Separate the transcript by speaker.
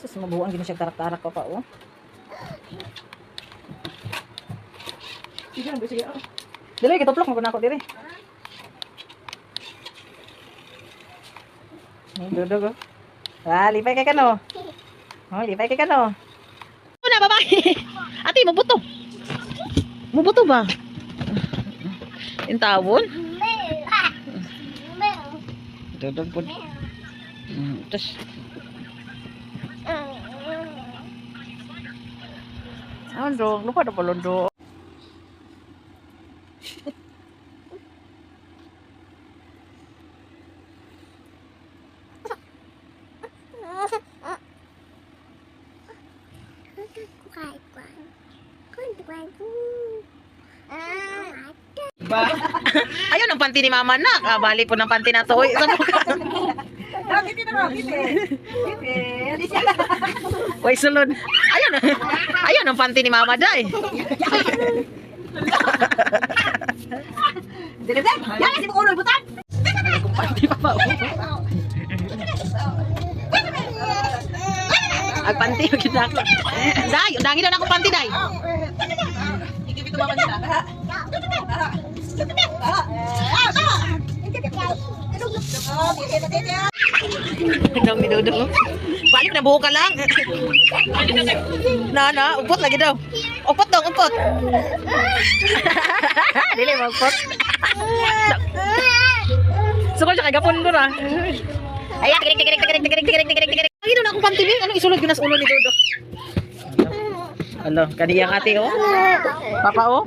Speaker 1: Sus, mabuang gini siya tarak-tarak pa oh. Dili, kituplok mo na ako diri. Dudog oh. Ah, lipay kay kano. Oh, lipay kay kano.
Speaker 2: Na babae. Ate, mabuto. Mabuto ba? Intawon? Dudog po. Tapos,
Speaker 1: Londo, lupa na pa londo.
Speaker 2: ayun ang panty ni mama nak. Ah, bali po ng panty na to. Sa mukha. Uy, sulod. Ayun. Ayun ang panty ni mama day.
Speaker 1: Yan si ulo butan.
Speaker 2: Panty pa ba? Ang panty yung ginako. Day, undangi na ako panty day.
Speaker 1: Igibito ba kanila?
Speaker 2: Dong ni Dudong. Balik na buho ka lang. Na, upot lagi daw. Upot dong, upot. Dili magpot. Sukol siya kay gapon ko ra. Ay, tigirik. Lagi na akong pantibig. Ano isulod ginas ulo ni Dudong? Ano, kaniyang ate oh. Papa oh.